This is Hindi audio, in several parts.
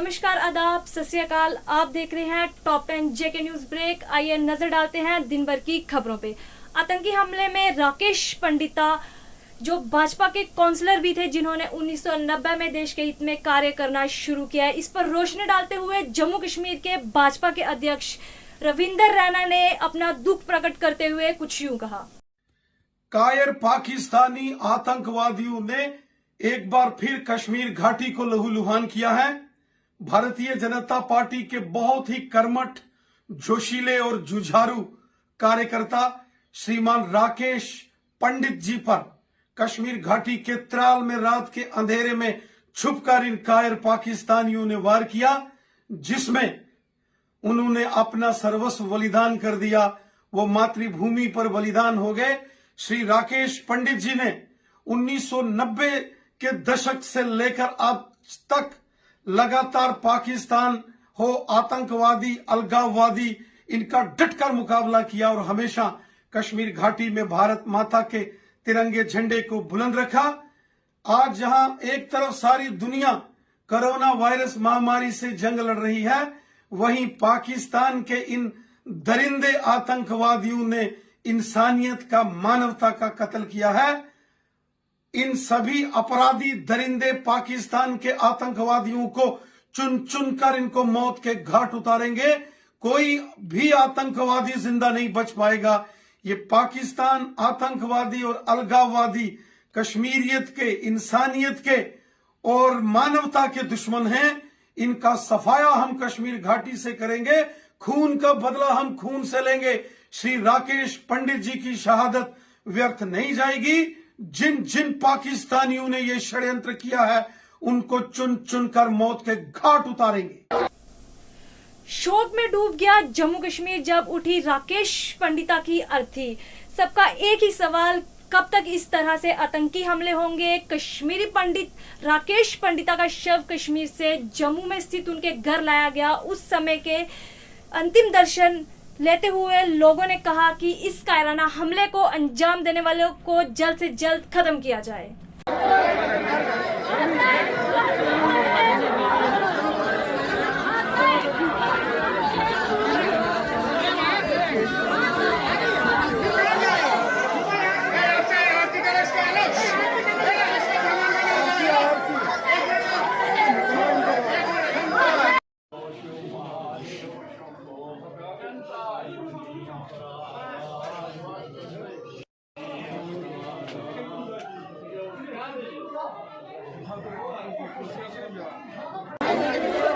नमस्कार, आदाब, सत श्री अकाल। आप देख रहे हैं टॉप 10 जेके न्यूज ब्रेक। आइए नजर डालते हैं दिन भर की खबरों पे। आतंकी हमले में राकेश पंडिता, जो भाजपा के काउंसलर भी थे, जिन्होंने 1990 में देश के हित में कार्य करना शुरू किया है, इस पर रोशनी डालते हुए जम्मू कश्मीर के भाजपा के अध्यक्ष रविंदर रैना ने अपना दुख प्रकट करते हुए कुछ यूं कहा। कायर पाकिस्तानी आतंकवादियों ने एक बार फिर कश्मीर घाटी को लहूलुहान किया है। भारतीय जनता पार्टी के बहुत ही कर्मठ, जोशीले और जुझारू कार्यकर्ता श्रीमान राकेश पंडित जी पर कश्मीर घाटी के त्राल में रात के अंधेरे में छुपकर इन कायर पाकिस्तानियों ने वार किया, जिसमें उन्होंने अपना सर्वस्व बलिदान कर दिया। वो मातृभूमि पर बलिदान हो गए। श्री राकेश पंडित जी ने 1990 के दशक से लेकर अब तक लगातार पाकिस्तान हो, आतंकवादी, अलगाववादी, इनका डटकर मुकाबला किया और हमेशा कश्मीर घाटी में भारत माता के तिरंगे झंडे को बुलंद रखा। आज जहां एक तरफ सारी दुनिया कोरोना वायरस महामारी से जंग लड़ रही है, वहीं पाकिस्तान के इन दरिंदे आतंकवादियों ने इंसानियत का, मानवता का कत्ल किया है। इन सभी अपराधी दरिंदे पाकिस्तान के आतंकवादियों को चुन चुन कर इनको मौत के घाट उतारेंगे। कोई भी आतंकवादी जिंदा नहीं बच पाएगा। ये पाकिस्तान आतंकवादी और अलगाववादी कश्मीरियत के, इंसानियत के और मानवता के दुश्मन हैं। इनका सफाया हम कश्मीर घाटी से करेंगे। खून का बदला हम खून से लेंगे। श्री राकेश पंडित जी की शहादत व्यर्थ नहीं जाएगी। जिन जिन पाकिस्तानियों ने ये षड्यंत्र किया है, उनको चुन चुन कर मौत के घाट उतारेंगे। शोक में डूब गया जम्मू कश्मीर जब उठी राकेश पंडिता की अर्थी। सबका एक ही सवाल, कब तक इस तरह से आतंकी हमले होंगे? कश्मीरी पंडित राकेश पंडिता का शव कश्मीर से जम्मू में स्थित उनके घर लाया गया। उस समय के अंतिम दर्शन लेते हुए लोगों ने कहा कि इस कायराना हमले को अंजाम देने वालों को जल्द से जल्द खत्म किया जाए।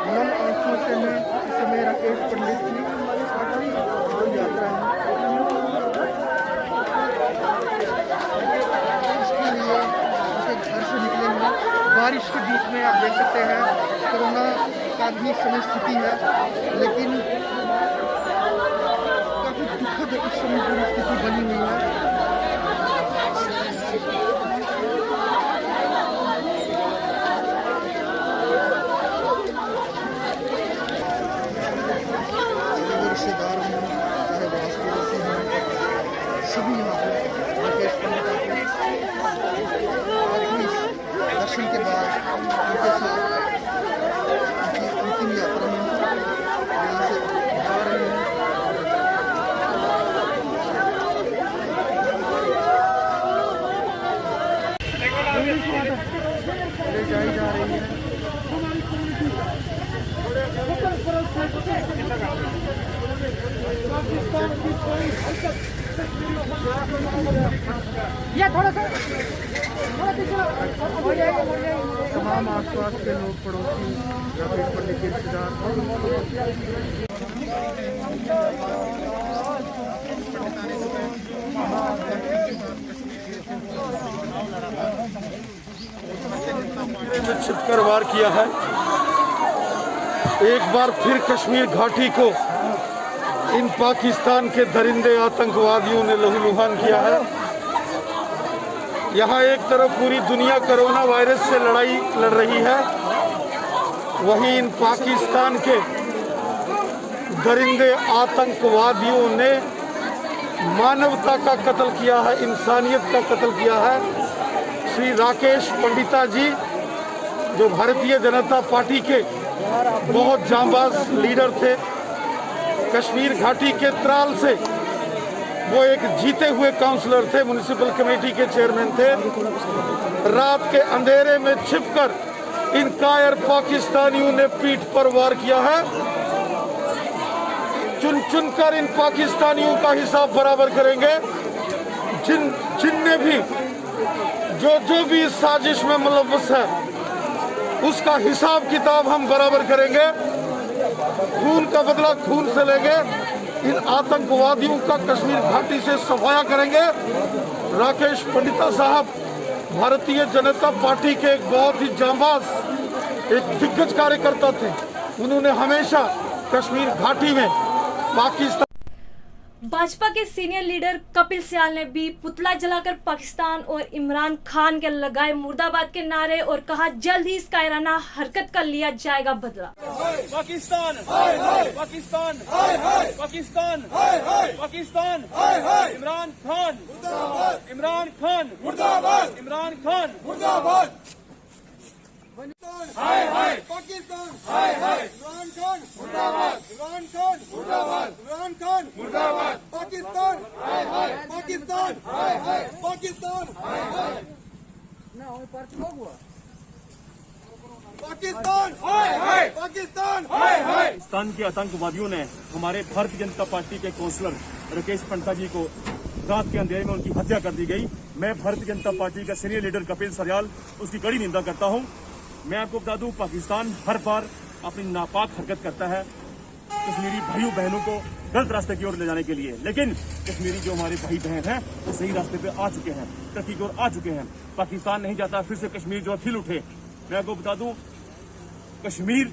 नम आंखों से मैं इस समय राकेश पंडित की जो यात्रा है इसके लिए उसे घर से निकलेंगे। बारिश के बीच में आप देख सकते हैं कोरोना का भी समय स्थिति है, लेकिन काफी दुखद इस समय पूरी स्थिति बनी हुई है। रिश्तेदार हैं, चाहे वो हॉस्पिटल से हैं, सभी यहाँ पे राकेश पंडिता के दर्शन के बाद उनके साथ उनकी अंतिम यात्रा में यहाँ से जा रहे हैं। ले जाई जा रही है। या थोड़ा सा तमाम आसपास के लोग, पड़ोसी, राकेश पंडित के रिश्तेदार में छिपकर वार किया है। एक बार फिर कश्मीर घाटी को इन पाकिस्तान के दरिंदे आतंकवादियों ने लहूलुहान किया है। यहाँ एक तरफ पूरी दुनिया कोरोना वायरस से लड़ाई लड़ रही है, वहीं इन पाकिस्तान के दरिंदे आतंकवादियों ने मानवता का कत्ल किया है, इंसानियत का कत्ल किया है। श्री राकेश पंडिता जी जो भारतीय जनता पार्टी के बहुत जांबाज लीडर थे। कश्मीर घाटी के त्राल से वो एक जीते हुए काउंसलर थे, म्युनिसिपल कमेटी के चेयरमैन थे। रात के अंधेरे में छिपकर इन कायर पाकिस्तानियों ने पीठ पर वार किया है। चुन चुनकर इन पाकिस्तानियों का हिसाब बराबर करेंगे। जिनने भी जो भी इस साजिश में मुलव्वस है उसका हिसाब किताब हम बराबर करेंगे। खून का बदला खून से लेंगे। इन आतंकवादियों का कश्मीर घाटी से सफाया करेंगे। राकेश पंडिता साहब भारतीय जनता पार्टी के एक बहुत ही जांबाज, एक दिग्गज कार्यकर्ता थे। उन्होंने हमेशा कश्मीर घाटी में पाकिस्तान। भाजपा के सीनियर लीडर कपिल सियाल ने भी पुतला जलाकर पाकिस्तान और इमरान खान के लगाए मुर्दाबाद के नारे और कहा जल्द ही इस कायराना हरकत का लिया जाएगा बदला। पाकिस्तान पाकिस्तान पाकिस्तान पाकिस्तान इमरान खान इमरान खान मुर्दाबाद इमरान खान मुर्दाबाद हाय हाय पाकिस्तान हाय हाय इमरान खान मुर्दाबाद इमरान खान मुर्दाबाद इमरान खान मुर्दाबाद पाकिस्तान हाय हाय पाकिस्तान हाय हाय पाकिस्तान हाय हाय ना वो पार्टी लोग हुआ पाकिस्तान हाय हाय पाकिस्तान हाय हाय। पाकिस्तान के आतंकवादियों ने हमारे भारतीय जनता पार्टी के काउंसलर राकेश पंडिता जी को रात के अंधेरे में उनकी हत्या कर दी गई। मैं भारतीय जनता पार्टी का सीनियर लीडर कपिल सियाल उसकी कड़ी निंदा करता हूं। मैं आपको बता दूं, पाकिस्तान हर बार अपनी नापाक हरकत करता है कश्मीरी भाइयों बहनों को गलत रास्ते की ओर ले जाने के लिए, लेकिन कश्मीरी जो हमारे भाई बहन हैं वो सही रास्ते पे आ चुके हैं, तरक्की की ओर आ चुके हैं। पाकिस्तान नहीं चाहता फिर से कश्मीर जो खिल उठे। मैं आपको बता दूं, कश्मीर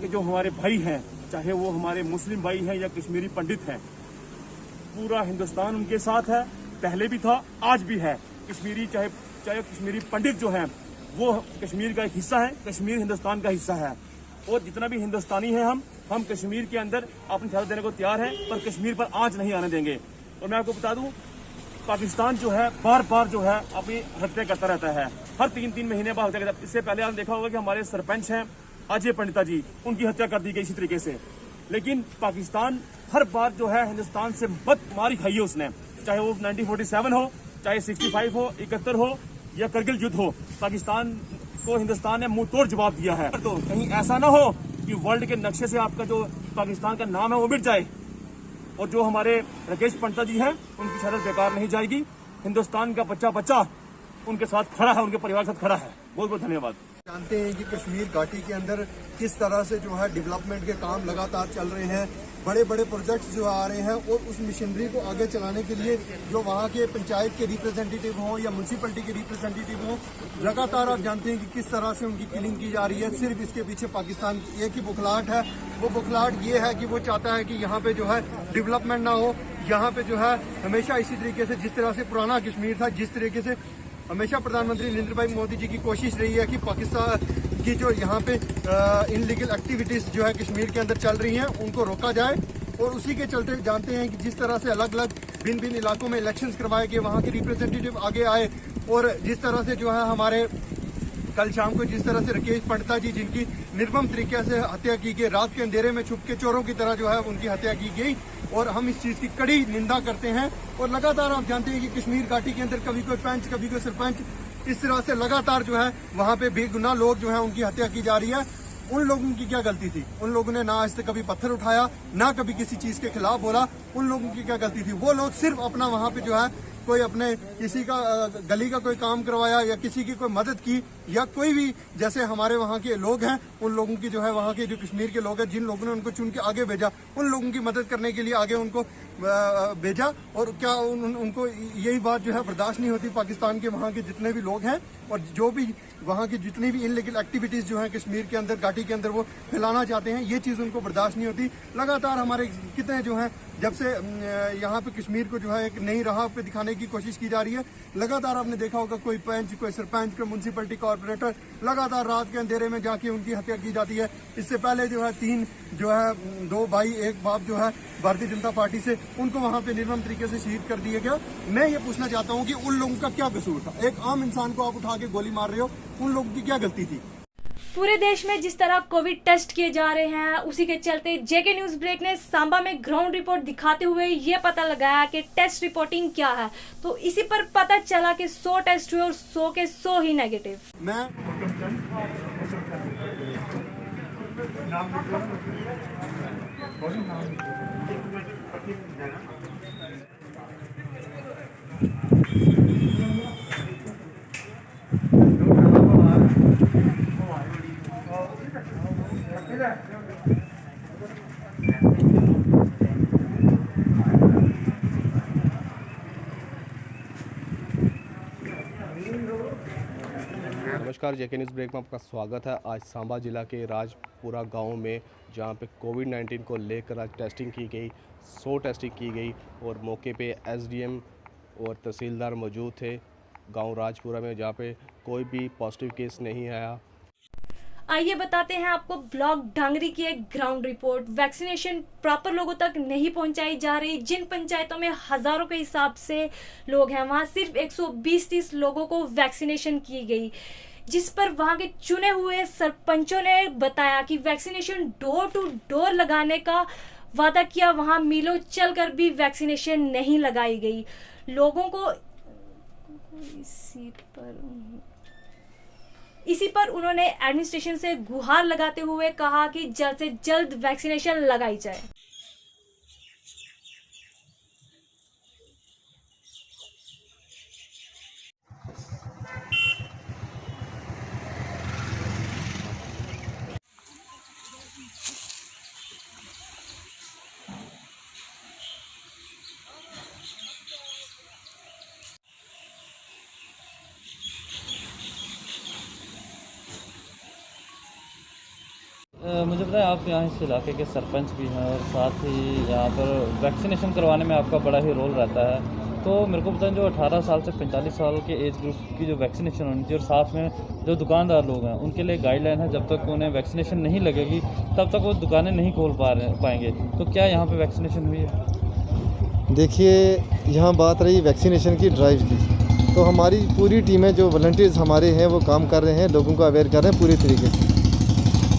के जो हमारे भाई हैं, चाहे वो हमारे मुस्लिम भाई हैं या कश्मीरी पंडित हैं, पूरा हिंदुस्तान उनके साथ है। पहले भी था, आज भी है। कश्मीरी चाहे कश्मीरी पंडित जो हैं वो कश्मीर का एक हिस्सा है, कश्मीर हिंदुस्तान का हिस्सा है। और जितना भी हिंदुस्तानी है हम कश्मीर के अंदर अपनी शहादत देने को तैयार हैं, पर कश्मीर पर आंच नहीं आने देंगे। और मैं आपको बता दूं, पाकिस्तान जो है बार बार जो है अपनी हत्या करता रहता है, हर 3-3 महीने बाद हत्या करता है। इससे पहले आपने देखा होगा कि हमारे सरपंच हैं अजय पंडिता जी, उनकी हत्या कर दी गई इसी तरीके से। लेकिन पाकिस्तान हर बार जो है हिंदुस्तान से मारी खाई है उसने, चाहे वो 1947 हो, चाहे 65 हो, 71 हो या करगिल युद्ध हो। पाकिस्तान को हिंदुस्तान ने मुंह तोड़ जवाब दिया है। तो कहीं ऐसा ना हो कि वर्ल्ड के नक्शे से आपका जो पाकिस्तान का नाम है वो मिट जाए, और जो हमारे राकेश पंडिता जी हैं उनकी शहादत बेकार नहीं जाएगी। हिंदुस्तान का बच्चा बच्चा उनके साथ खड़ा है, उनके परिवार के साथ खड़ा है। बहुत बहुत धन्यवाद। जानते हैं कि कश्मीर घाटी के अंदर किस तरह से जो है डेवलपमेंट के काम लगातार चल रहे हैं, बड़े बड़े प्रोजेक्ट्स जो आ रहे हैं, और उस मिशनरी को आगे चलाने के लिए जो वहाँ के पंचायत के रिप्रेजेंटेटिव हों या म्यूनसिपलिटी के रिप्रेजेंटेटिव हों, लगातार आप जानते हैं कि किस तरह से उनकी किलिंग की जा रही है। सिर्फ इसके पीछे पाकिस्तान की एक ही बुखलाहट है। वो बुखलाहट ये है कि वो चाहता है कि यहाँ पे जो है डेवलपमेंट ना हो, यहाँ पे जो है हमेशा इसी तरीके से, जिस तरह से पुराना कश्मीर था, जिस तरीके से हमेशा प्रधानमंत्री नरेंद्र भाई मोदी जी की कोशिश रही है कि पाकिस्तान की जो यहाँ पे इनलीगल एक्टिविटीज जो है कश्मीर के अंदर चल रही हैं उनको रोका जाए। और उसी के चलते जानते हैं कि जिस तरह से अलग अलग भिन्न भिन्न इलाकों में इलेक्शंस करवाए गए, वहाँ के रिप्रेजेंटेटिव आगे आए, और जिस तरह से जो है हमारे कल शाम को जिस तरह से राकेश पंडिता जी जिनकी निर्मम तरीके से हत्या की गई, रात के अंधेरे में छुप के चोरों की तरह जो है उनकी हत्या की गई, और हम इस चीज की कड़ी निंदा करते हैं। और लगातार आप जानते हैं कि कश्मीर घाटी के अंदर कभी कोई पंच, कभी कोई सरपंच, इस तरह से लगातार जो है वहाँ पे बेगुनाह लोग जो है उनकी हत्या की जा रही है। उन लोगों की क्या गलती थी? उन लोगों ने ना आज तक कभी पत्थर उठाया, ना कभी किसी चीज के खिलाफ बोला। उन लोगों की क्या गलती थी? वो लोग सिर्फ अपना वहाँ पे जो है कोई अपने किसी का गली का कोई काम करवाया या किसी की कोई मदद की, या कोई भी जैसे हमारे वहाँ के लोग हैं, उन लोगों की जो है वहाँ के जो कश्मीर के लोग हैं, जिन लोगों ने उनको चुन के आगे भेजा, उन लोगों की मदद करने के लिए आगे उनको भेजा। और क्या उनको यही बात जो है बर्दाश्त नहीं होती? पाकिस्तान के वहाँ के जितने भी लोग हैं और जो भी वहाँ की जितनी भी इनलीगल एक्टिविटीज जो है कश्मीर के अंदर, घाटी के अंदर वो फैलाना चाहते हैं, ये चीज उनको बर्दाश्त नहीं होती। लगातार हमारे कितने जो है, जब से यहाँ पे कश्मीर को जो है एक नई राह पे दिखाने की कोशिश की जा रही है, लगातार आपने देखा होगा कोई पंच, कोई सरपंच, कोई म्यूनसिपलिटी कॉर्पोरेटर लगातार रात के अंधेरे में जाके उनकी हत्या की जाती है। इससे पहले जो है 2 भाई 1 बाप जो है भारतीय जनता पार्टी से, उनको वहाँ पे निर्मम तरीके से शहीद कर दिया गया। मैं ये पूछना चाहता हूँ कि उन लोगों का क्या कसूर था? एक आम इंसान को आप उठा के गोली मार रहे हो, उन लोगों की क्या गलती थी? पूरे देश में जिस तरह कोविड टेस्ट किए जा रहे हैं, उसी के चलते जेके न्यूज ब्रेक ने सांबा में ग्राउंड रिपोर्ट दिखाते हुए ये पता लगाया कि टेस्ट रिपोर्टिंग क्या है। तो इसी पर पता चला कि 100 टेस्ट हुए और 100 के 100 ही नेगेटिव। नमस्कार, जेके न्यूज़ ब्रेक में आपका स्वागत है। आज सांबा जिला के राजपुरा गांव में जहां पे कोविड-19 को लेकर आज टेस्टिंग की गई, 100 टेस्टिंग की गई और मौके पे एसडीएम और तहसीलदार मौजूद थे गांव राजपुरा में, जहां पे कोई भी पॉजिटिव केस नहीं आया। आइए बताते हैं आपको ब्लॉक डांगरी की एक ग्राउंड रिपोर्ट। वैक्सीनेशन प्रॉपर लोगों तक नहीं पहुंचाई जा रही। जिन पंचायतों में हजारों के हिसाब से लोग हैं, वहां सिर्फ 120-30 लोगों को वैक्सीनेशन की गई, जिस पर वहां के चुने हुए सरपंचों ने बताया कि वैक्सीनेशन डोर टू डोर लगाने का वादा किया। वहां मीलों चलकर भी वैक्सीनेशन नहीं लगाई गई। लोगों को इसी पर उन्होंने एडमिनिस्ट्रेशन से गुहार लगाते हुए कहा कि जल्द से जल्द वैक्सीनेशन लगाई जाए। मुझे बताएं, आप यहाँ इस इलाके के सरपंच भी हैं और साथ ही यहाँ पर वैक्सीनेशन करवाने में आपका बड़ा ही रोल रहता है। तो मेरे को बताएं, जो 18 साल से 45 साल के एज ग्रुप की जो वैक्सीनेशन होनी चाहिए और साथ में जो दुकानदार लोग हैं उनके लिए गाइडलाइन है, जब तक उन्हें वैक्सीनेशन नहीं लगेगी तब तक वो दुकानें नहीं खोल पाएंगे। तो क्या यहाँ पर वैक्सीनेशन हुई है? देखिए, यहाँ बात रही वैक्सीनेशन की ड्राइव की, तो हमारी पूरी टीमें जो वॉलंटियर्स हमारे हैं वो काम कर रहे हैं, लोगों को अवेयर कर रहे हैं पूरी तरीके से।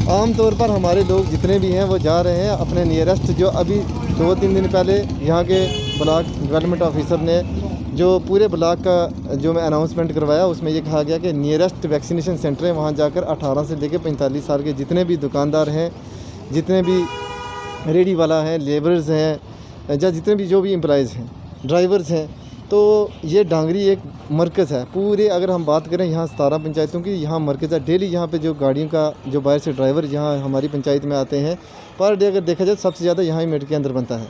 आम तौर पर हमारे लोग जितने भी हैं वो जा रहे हैं अपने नियरेस्ट, जो अभी 2-3 दिन पहले यहाँ के ब्लॉक डेवलपमेंट ऑफिसर ने जो पूरे ब्लॉक का जो मैं अनाउंसमेंट करवाया, उसमें ये कहा गया कि नियरेस्ट वैक्सीनेशन सेंटर है, वहाँ जाकर 18 से लेकर 45 साल के जितने भी दुकानदार हैं, जितने भी रेडी वाला हैं, लेबरर्स हैं, या जितने भी जो भी एम्प्लॉयज़ हैं, ड्राइवर्स हैं, तो ये डांगरी एक मरकज़ है। पूरे अगर हम बात करें यहाँ 17 पंचायतों की, यहाँ मरकज़ है। डेली यहाँ पे जो गाड़ियों का जो बाहर से ड्राइवर यहाँ हमारी पंचायत में आते हैं, पर डे अगर देखा जाए सबसे ज़्यादा यहाँ ही मिनट के अंदर बनता है।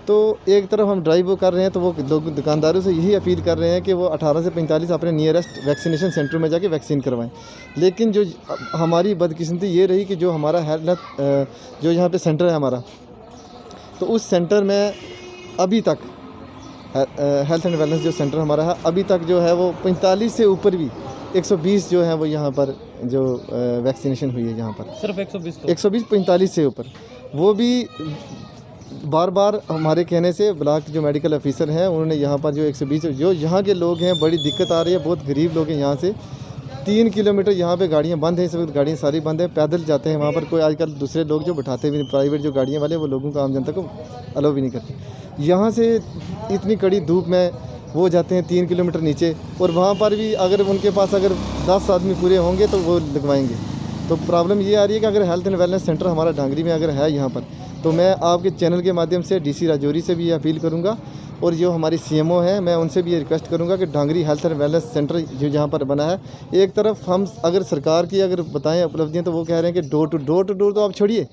तो एक तरफ हम ड्राइव वो कर रहे हैं, तो वो लोग दुकानदारों से यही अपील कर रहे हैं कि वो 18 से 45 अपने नियरेस्ट वैक्सीनेशन सेंटर में जाके वैक्सीन करवाएं। लेकिन जो हमारी बदकिस्मती ये रही कि जो हमारा हेल्थ जो यहाँ पे सेंटर है हमारा, तो उस सेंटर में अभी तक हेल्थ एंड वेलनेस जो सेंटर हमारा है, अभी तक जो है वो 45 से ऊपर भी 120 जो है वो यहाँ पर जो वैक्सीनेशन हुई है, यहाँ पर सिर्फ 120 45 से ऊपर। वो भी बार बार हमारे कहने से ब्लॉक जो मेडिकल ऑफिसर हैं उन्होंने यहाँ पर जो 120 जो यहाँ के लोग हैं, बड़ी दिक्कत आ रही है, बहुत गरीब लोग हैं। यहाँ से 3 किलोमीटर यहाँ पे गाड़ियाँ बंद हैं, इस वक्त गाड़ियाँ सारी बंद हैं, पैदल जाते हैं वहाँ पर। कोई आजकल दूसरे लोग जो बैठाते भी, प्राइवेट जो गाड़ियाँ वाले, वो लोगों को, आम जनता को अलाउ भी नहीं करते। यहाँ से इतनी कड़ी धूप में वो जाते हैं 3 किलोमीटर नीचे, और वहाँ पर भी अगर उनके पास अगर 10 आदमी पूरे होंगे तो वो लगवाएंगे। तो प्रॉब्लम ये आ रही है कि अगर हेल्थ एंड वेलनेस सेंटर हमारा डांगरी में अगर है यहाँ पर, तो मैं आपके चैनल के माध्यम से डीसी राजौरी से भी ये अपील करूँगा, और जो हमारी सीएमओ हैं मैं उनसे भी ये रिक्वेस्ट करूँगा कि Dangri health and wellness centre जो जहाँ पर बना है, एक तरफ हम अगर सरकार की अगर बताएं उपलब्धियाँ, तो वो कह रहे हैं कि डोर टू डोर तो आप छोड़िए,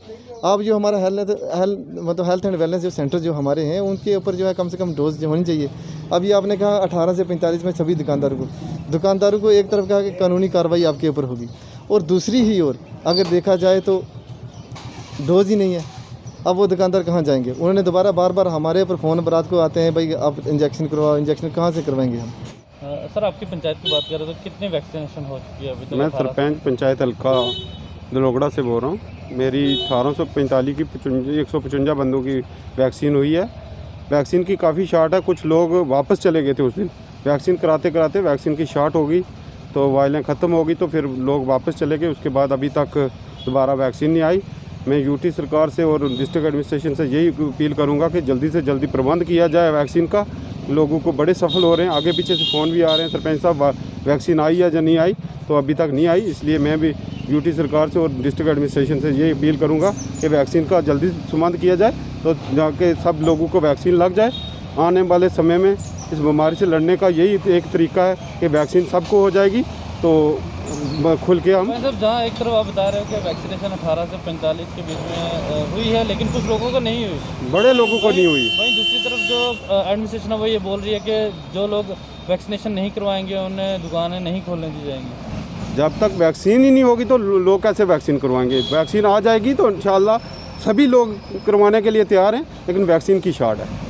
आप जो हमारा हेल्थ एंड वेलनेस जो सेंटर जो हमारे हैं उनके ऊपर जो है कम से कम डोज जो होनी चाहिए। अभी आपने कहा 18 से 45 में सभी दुकानदारों को एक तरफ कहा कि कानूनी कार्रवाई आपके ऊपर होगी, और दूसरी ही ओर अगर देखा जाए तो डोज ही नहीं है। अब वो दुकानदार कहाँ जाएंगे? उन्होंने दोबारा बार बार हमारे ऊपर फ़ोन बरात को आते हैं, भाई आप इंजेक्शन करवाओ। इंजेक्शन कहाँ से करवाएंगे हम? सर, आपकी पंचायत की बात करें तो कितनी वैक्सीनेशन हो चुकी है अभी तक? मैं सरपंच पंचायत हल्का दलोगड़ा से बोल रहा हूँ। मेरी 1845 की 155 बंदों की वैक्सीन हुई है। वैक्सीन की काफ़ी शार्ट है, कुछ लोग वापस चले गए थे उस दिन। वैक्सीन कराते कराते वैक्सीन की शार्ट हो गई, तो वायलेंस ख़त्म होगी तो फिर लोग वापस चले गए। उसके बाद अभी तक दोबारा वैक्सीन नहीं आई। मैं यूटी सरकार से और डिस्ट्रिक्ट एडमिनिस्ट्रेशन से यही अपील करूंगा कि जल्दी से जल्दी प्रबंध किया जाए वैक्सीन का। लोगों को बड़े सफल हो रहे हैं, आगे पीछे से फ़ोन भी आ रहे हैं, सरपंच साहब वैक्सीन आई या नहीं आई, तो अभी तक नहीं आई। इसलिए मैं भी यूटी सरकार से और डिस्ट्रिक्ट एडमिनिस्ट्रेशन से यही अपील करूंगा कि वैक्सीन का जल्दी प्रबंध किया जाए, तो जाके सब लोगों को वैक्सीन लग जाए। आने वाले समय में इस बीमारी से लड़ने का यही एक तरीका है कि वैक्सीन सबको हो जाएगी, तो खुल के हम। मतलब जहाँ एक तरफ आप बता रहे हो कि वैक्सीनेशन 18 से 45 के बीच में हुई है, लेकिन कुछ लोगों को नहीं हुई, बड़े लोगों को नहीं हुई। वहीं दूसरी तरफ जो एडमिनिस्ट्रेशन है वो ये बोल रही है कि जो लोग वैक्सीनेशन नहीं करवाएंगे उन्हें दुकानें नहीं खोलने दी जाएंगी। जब तक वैक्सीन ही नहीं होगी तो लोग कैसे वैक्सीन करवाएंगे? वैक्सीन आ जाएगी तो इंशाल्लाह सभी लोग करवाने के लिए तैयार हैं, लेकिन वैक्सीन की शॉर्ट है।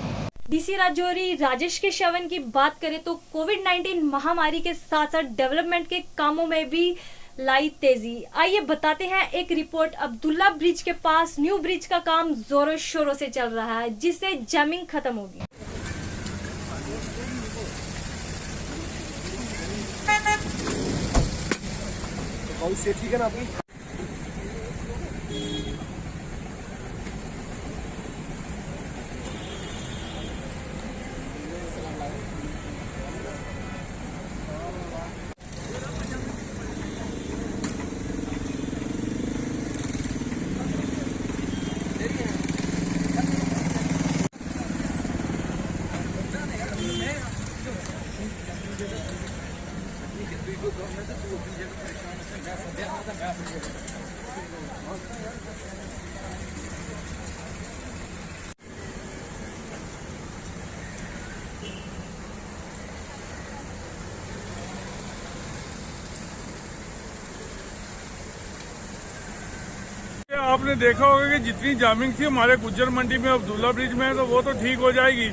डीसी राजौरी राजेश के श्रवण की बात करें तो कोविड-19 महामारी के साथ साथ डेवलपमेंट के कामों में भी लाई तेजी। आइए बताते हैं एक रिपोर्ट। अब्दुल्ला ब्रिज के पास न्यू ब्रिज का काम जोरों शोरों से चल रहा है, जिससे जैमिंग खत्म होगी। ठीक है ना आपकी? आपने देखा होगा कि जितनी जामिंग थी हमारे गुज्जर मंडी में, अब्दुल्ला ब्रिज में, तो वो तो ठीक हो जाएगी।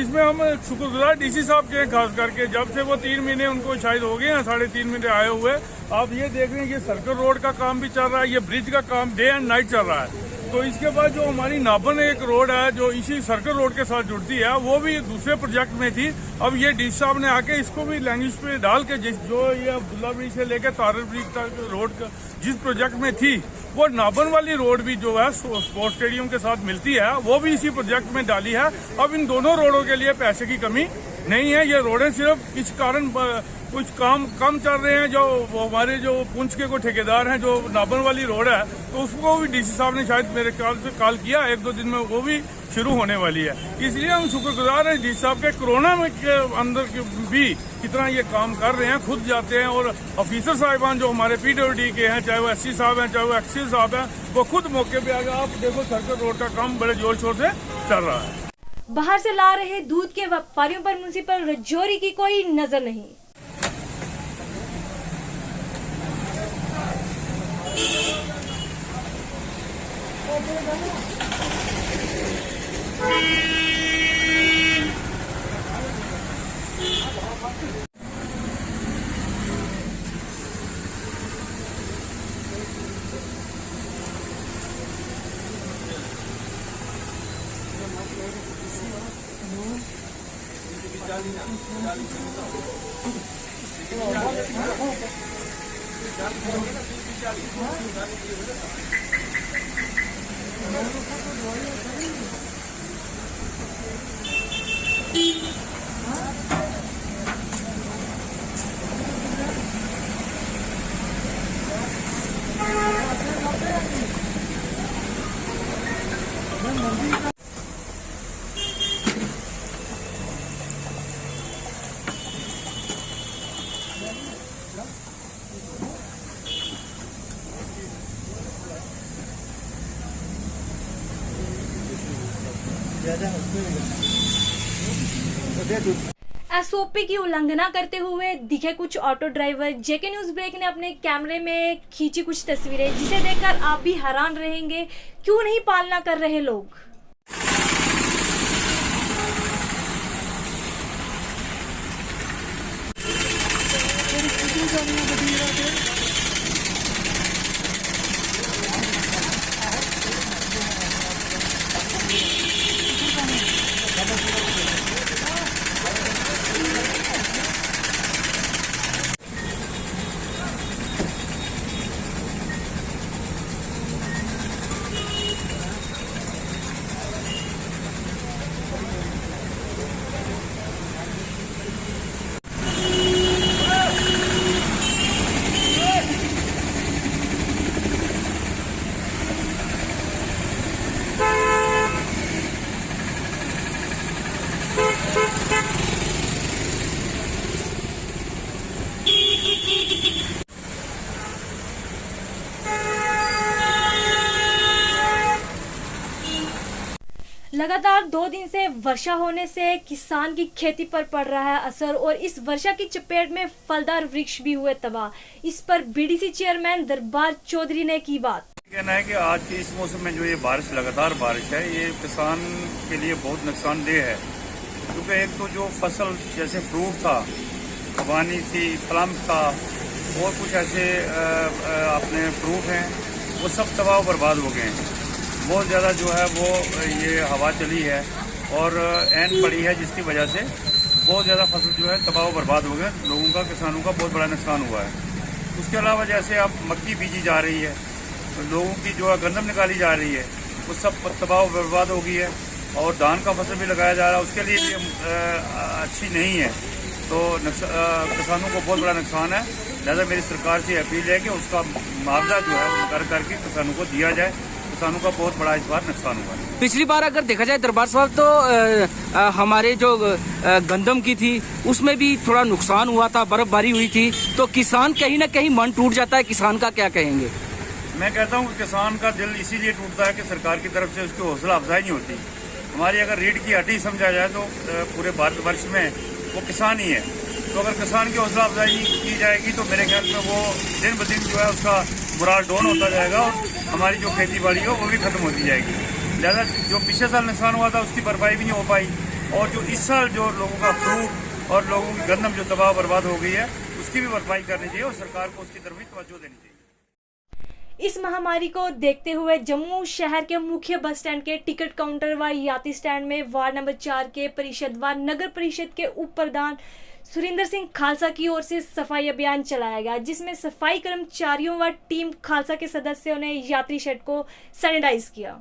इसमें हम शुक्रगुजार डीसी साहब के हैं, खास करके जब से वो 3 महीने उनको शायद हो गए हैं, 3.5 महीने आए हुए। आप ये देख रहे हैं ये सर्कल रोड का काम भी चल रहा है, ये ब्रिज का काम डे एंड नाइट चल रहा है। तो इसके बाद जो हमारी नाबन एक रोड है जो इसी सर्कल रोड के साथ जुड़ती है, वो भी दूसरे प्रोजेक्ट में थी। अब ये डीसी साहब ने आके इसको भी लैंग्वेज पे डाल के जो ये अब्दुल्ला ब्रिज से लेकर तारर ब्रिज तक रोड का जिस प्रोजेक्ट में थी, वो नाबन वाली रोड भी जो है स्पोर्ट्स स्टेडियम के साथ मिलती है, वो भी इसी प्रोजेक्ट में डाली है। अब इन दोनों रोडों के लिए पैसे की कमी नहीं है। ये रोडें सिर्फ किस कारण कुछ काम कम चल रहे हैं, जो हमारे जो पुंछ के को ठेकेदार हैं, जो नाबन वाली रोड है, तो उसको भी डीसी साहब ने शायद मेरे ख्याल से कॉल किया, 1-2 दिन में वो भी शुरू होने वाली है। इसलिए हम शुक्रगुजार हैं डीसी साहब के, कोरोना में के अंदर भी कितना ये काम कर रहे हैं, खुद जाते हैं। और ऑफिसर साहिबान जो हमारे PWD के हैं, चाहे वो SC साहब हैं, चाहे वो एक्सीज साहब हैं, वो खुद मौके पे आगे। आप देखो सर्कल रोड का काम बड़े जोर शोर से चल रहा है। बाहर से ला रहे दूध के व्यापारियों पर म्युनिसिपल राजौरी की कोई नजर नहीं। SOP की उल्लंघना करते हुए दिखे कुछ auto driver. JK news break ने अपने कैमरे में खींची कुछ तस्वीरें, जिसे देखकर आप भी हैरान रहेंगे, क्यों नहीं पालना कर रहे लोग। लगातार 2 दिन से वर्षा होने से किसान की खेती पर पड़ रहा है असर और इस वर्षा की चपेट में फलदार वृक्ष भी हुए तबाह। इस पर बीडीसी चेयरमैन दरबार चौधरी ने की बात। कहना है कि आज के इस मौसम में जो ये बारिश लगातार बारिश है ये किसान के लिए बहुत नुकसानदेह है, क्योंकि एक तो जो फसल जैसे फ्रूट था, खुबानी थी, प्लम था और कुछ ऐसे अपने फ्रूट हैं वो सब तबाह बर्बाद हो गए हैं। बहुत ज़्यादा जो है वो ये हवा चली है और ऐन पड़ी है जिसकी वजह से बहुत ज़्यादा फसल जो है तबाह बर्बाद हो गए, लोगों का, किसानों का बहुत बड़ा नुकसान हुआ है। उसके अलावा जैसे अब मक्की बीजी जा रही है तो लोगों की जो है गंदम निकाली जा रही है वो सब तबाह बर्बाद हो गई है और धान का फसल भी लगाया जा रहा है, उसके लिए भी अच्छी नहीं है, तो किसानों को बहुत बड़ा नुकसान है। लिहाजा मेरी सरकार से अपील है कि उसका मुआवजा जो है वो कर करके किसानों को दिया जाए। किसानों का बहुत बड़ा इस बार नुकसान हुआ है। पिछली बार अगर देखा जाए दरबार साहब तो हमारे जो गंदम की थी उसमें भी थोड़ा नुकसान हुआ था, बर्फबारी हुई थी, तो किसान कहीं ना कहीं मन टूट जाता है। किसान का क्या कहेंगे? मैं कहता हूँ किसान का दिल इसीलिए टूटता है कि सरकार की तरफ से उसकी हौसला अफजाई नहीं होती। हमारी अगर रीढ़ की हड्डी समझा जाए तो पूरे भारतवर्ष में वो किसान ही है, तो अगर किसान की हौसला अफजाई की जाएगी तो मेरे ख्याल में वो दिन ब दिन जो है उसका मोराल डाउन होता जाएगा और हमारी जो खेती बाड़ी हो वो भी खत्म होती जाएगी। लिहाजा जो पिछले साल नुकसान हुआ था उसकी भरपाई भी नहीं हो पाई और जो इस साल जो लोगों का फ्रूट और लोगों की गंदम जो तबाह बर्बाद हो गई है उसकी भी भरपाई करनी चाहिए और सरकार को उसकी तरफ भी तवज्जो देनी चाहिए। इस महामारी को देखते हुए जम्मू शहर के मुख्य बस स्टैंड के टिकट काउंटर व यात्री स्टैंड में वार्ड नंबर 4 के परिषद व नगर परिषद के उप प्रधान सुरिंदर सिंह खालसा की ओर से सफाई अभियान चलाया गया, जिसमें सफाई कर्मचारियों व टीम खालसा के सदस्यों ने यात्री शेड को सैनिटाइज किया।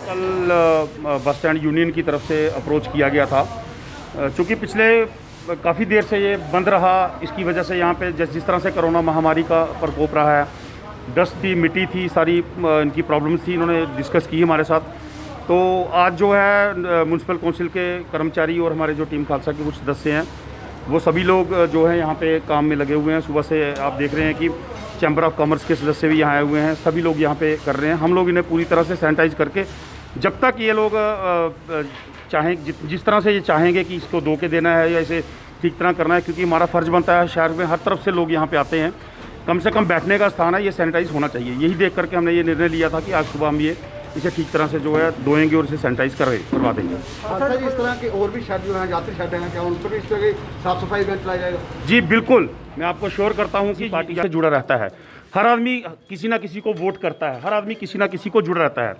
कल बस स्टैंड यूनियन की तरफ से अप्रोच किया गया था, चूँकि पिछले काफ़ी देर से ये बंद रहा, इसकी वजह से यहाँ पे जिस तरह से कोरोना महामारी का प्रकोप रहा है, डस्ट थी, मिट्टी थी, सारी इनकी प्रॉब्लम्स थी, इन्होंने डिस्कस की हमारे साथ। तो आज जो है म्यूनसिपल काउंसिल के कर्मचारी और हमारे जो टीम खालसा के कुछ सदस्य हैं वो सभी लोग जो है यहाँ पे काम में लगे हुए हैं। सुबह से आप देख रहे हैं कि चैम्बर ऑफ कॉमर्स के सदस्य भी यहाँ आए हुए हैं, सभी लोग यहाँ पे कर रहे हैं। हम लोग इन्हें पूरी तरह से सैनिटाइज करके जब तक ये लोग चाहें जिस तरह से ये चाहेंगे कि इसको धो के देना है या इसे ठीक तरह करना है, क्योंकि हमारा फ़र्ज़ बनता है, शहर में हर तरफ से लोग यहाँ पे आते हैं, कम से कम बैठने का स्थान है, ये सैनिटाइज होना चाहिए। यही देख करके हमने ये निर्णय लिया था कि आज सुबह हम ये इसे ठीक तरह से जो है धोएंगे और इसे सैनिटाइज करवा देंगे। सर, इस तरह के और भी शेड जो है यात्री शेड हैं, क्या उन पर इस तरह की साफ सफाई अभियान चलाया जाएगा? जी बिल्कुल, मैं आपको श्योर करता हूँ कि पार्टी से जुड़ा रहता है। हर आदमी किसी ना किसी को वोट करता है, हर आदमी किसी ना किसी को जुड़ा रहता है,